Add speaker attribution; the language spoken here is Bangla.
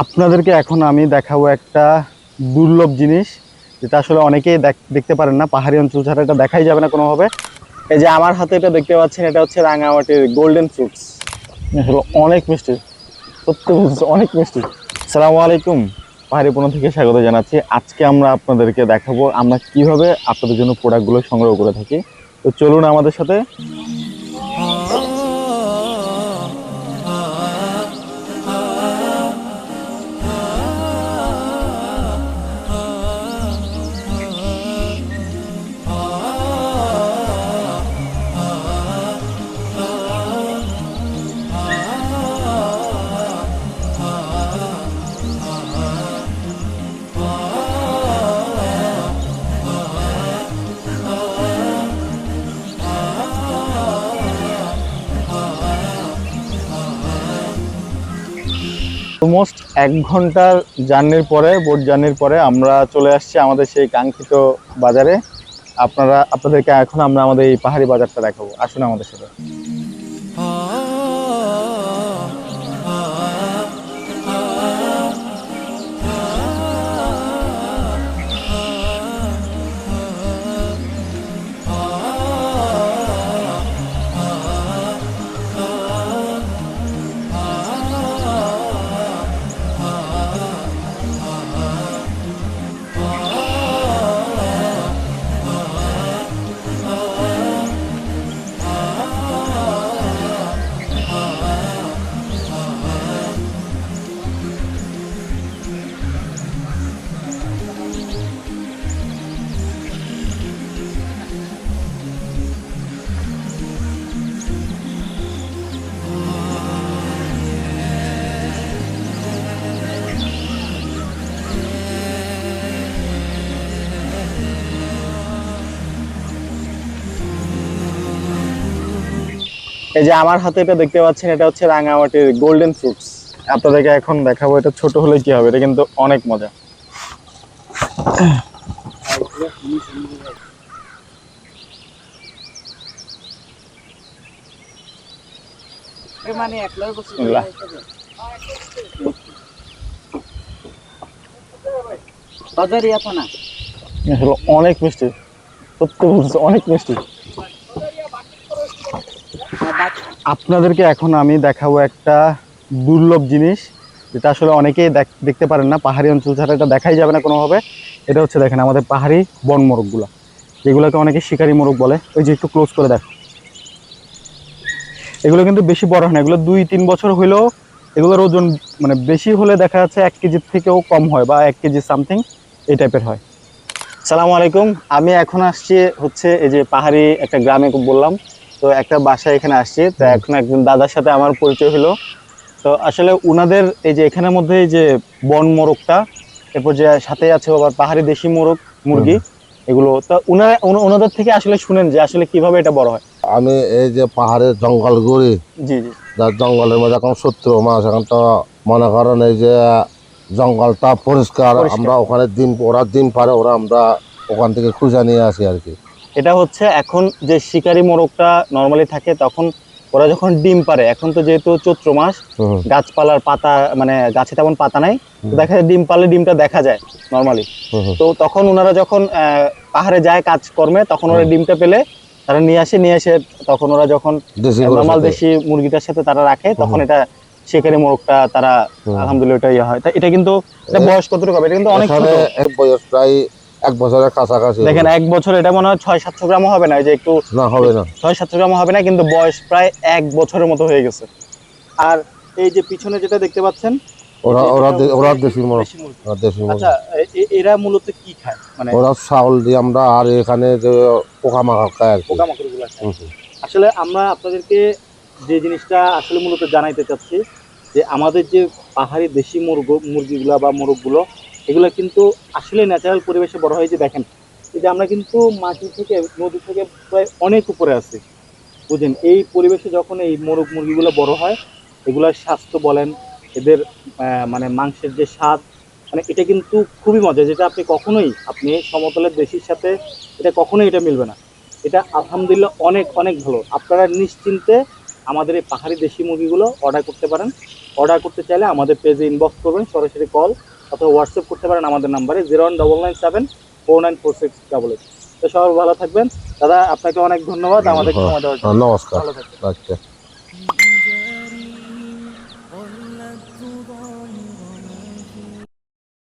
Speaker 1: আপনাদেরকে এখন আমি দেখাবো একটা দুর্লভ জিনিস, যেটা আসলে অনেকেই দেখতে পারেন না। পাহাড়ি অঞ্চল ছাড়া এটা দেখাই যাবে না কোনোভাবে। এই যে আমার হাতে এটা দেখতে পাচ্ছেন, এটা হচ্ছে রাঙামাটির গোল্ডেন ফ্রুটস। আসলে অনেক মিষ্টি, সত্যি বলছি অনেক মিষ্টি। আসসালামু আলাইকুম, পাহাড়ি পণ্য থেকে স্বাগত জানাচ্ছি। আজকে আমরা আপনাদেরকে দেখাবো আমরা কিভাবে আপনাদের জন্য প্রোডাক্টগুলো সংগ্রহ করে থাকি। তো চলুন আমাদের সাথে। অলমোস্ট 1 ঘন্টার জার্নির পরে, বোট জার্নির পরে আমরা চলে আসছি আমাদের সেই কাঙ্ক্ষিত বাজারে। আপনাদেরকে এখন আমরা আমাদের এই পাহাড়ি বাজারটা দেখাবো, আসুন আমাদের সাথে। এই যে আমার হাতে এটা দেখতে পাচ্ছেন, এটা হচ্ছে রাঙামাটির গোল্ডেন ফ্রুটস। আপনাদেরকে এখন দেখাবো। এটা ছোট হলে কি হবে, এটা কিন্তু অনেক মজা। অনেক মিষ্টি, সত্যি বলছি অনেক মিষ্টি। আপনাদেরকে এখন আমি দেখাবো একটা দুর্লভ জিনিস, যেটা আসলে অনেকেই দেখতে পারেন না। পাহাড়ি অঞ্চল ছাড়া এটা দেখাই যাবে না কোনোভাবে। এটা হচ্ছে দেখেন আমাদের পাহাড়ি বন মোরগগুলো, যেগুলোকে অনেকে শিকারি মোরগ বলে। ওই যে একটু ক্লোজ করে দেখো, এগুলো কিন্তু বেশি বড় হয় না, এগুলো 2-3 বছর হইলেও এগুলোর ওজন মানে বেশি হলে দেখা যাচ্ছে 1 কেজির থেকেও কম হয়, বা 1 কেজি সামথিং এই টাইপের হয়। সালামু আলাইকুম, আমি এখন আসছি হচ্ছে এই যে পাহাড়ি একটা গ্রামে বললাম, তো একটা বাসায় এখানে আসছি। তো এখন একজন দাদার সাথে আমার পরিচয় হলো। তো আসলে উনাদের এই যে এখানের মধ্যে এই যে বন মোরগটা, এরপর যে সাথে আছে আবার পাহাড়ি দেশি মোরগ, মুরগি, এগুলো তো ওনাদের থেকে আসলে শুনেন যে আসলে কিভাবে এটা বড় হয়।
Speaker 2: আমি এই যে পাহাড়ের জঙ্গল ঘুরি,
Speaker 1: জি জি।
Speaker 2: যার জঙ্গলের মধ্যে এখন 70 মাস, এখন তো মনে করেন এই যে জঙ্গলটা পরিষ্কার, আমরা ওখানে ওরা ডিম পারে, আমরা ওখান থেকে খুঁজে নিয়ে আসি আর কি।
Speaker 1: এটা হচ্ছে এখন যে শিকারি মোরগটা নরমালি থাকে, তখন ওরা যখন ডিম পারে, এখন তো যেহেতু চৈত্র মাস, গাছপালার পাতা মানে গাছে তেমন পাতা নাই, দেখা যায় ডিম পারলে ডিমটা দেখা যায় নরমালি। তো তখন ওনারা যখন পাহাড়ে যায় কাজকর্মে, তখন ওরা ডিমটা পেলে তারা নিয়ে আসে তখন ওরা যখন নরমাল দেশি মুরগিটার সাথে তারা রাখে, তখন এটা শিকারি মোরগটা তারা আলহামদুলিল্লাহ এটা ইয়ে হয়। এটা কিন্তু এটা বয়স কতটুকু হবে? এটা কিন্তু অনেক ছোট,
Speaker 2: বয়স প্রায় 1 বছরের কাছাকাছি।
Speaker 1: দেখেন 1 বছর, এটা মনে হয় 600-700 গ্রামও হবে না, এই যে একটু
Speaker 2: না হবে না,
Speaker 1: 600-700 গ্রামও হবে না, কিন্তু বয়স প্রায় 1 বছরের মতো হয়ে গেছে। আর এই যে পিছনে যেটা দেখতে পাচ্ছেন,
Speaker 2: ওরা দেশি মোরগ।
Speaker 1: আচ্ছা, এরা মূলত কি খায়? মানে
Speaker 2: ওরা চাউল দিয়ে আমরা, আর এখানে যে পোকামাকড় খায় আর কি।
Speaker 1: পোকামাকড় গুলো খায়। আসলে আমরা আপনাদেরকে যে জিনিসটা আসলে মূলত জানাইতে চাচ্ছি, যে আমাদের যে পাহাড়ি দেশি মুরগিগুলা বা মোরগগুলো, এগুলা কিন্তু আসলে ন্যাচারাল পরিবেশে বড় হয়। যে দেখেন, এই যে আমরা কিন্তু মাটি থেকে, নদী থেকে প্রায় অনেক উপরে আছি, বুঝেন। এই পরিবেশে যখন এই মোরগ মুরগিগুলো বড় হয়, এগুলার স্বাস্থ্য বলেন, এদের মানে মাংসের যে স্বাদ, মানে এটা কিন্তু খুবই মজা, যেটা আপনি সমতলের দেশির সাথে এটা কখনোই এটা মিলবে না। এটা আলহামদুলিল্লাহ অনেক অনেক ভালো। আপনারা নিশ্চিন্তে আমাদের এই পাহাড়ি দেশি মুরগিগুলো অর্ডার করতে পারেন। অর্ডার করতে চাইলে আমাদের পেজে ইনবক্স করবেন, সরাসরি কল অথবা হোয়াটসঅ্যাপ করতে পারেন আমাদের নাম্বারে 01997494688। তো সবাই ভালো থাকবেন। দাদা আপনাকে অনেক ধন্যবাদ আমাদের সময় দেওয়ার জন্য।
Speaker 2: নমস্কার।
Speaker 1: ভালো থাকবেন।
Speaker 2: আচ্ছা।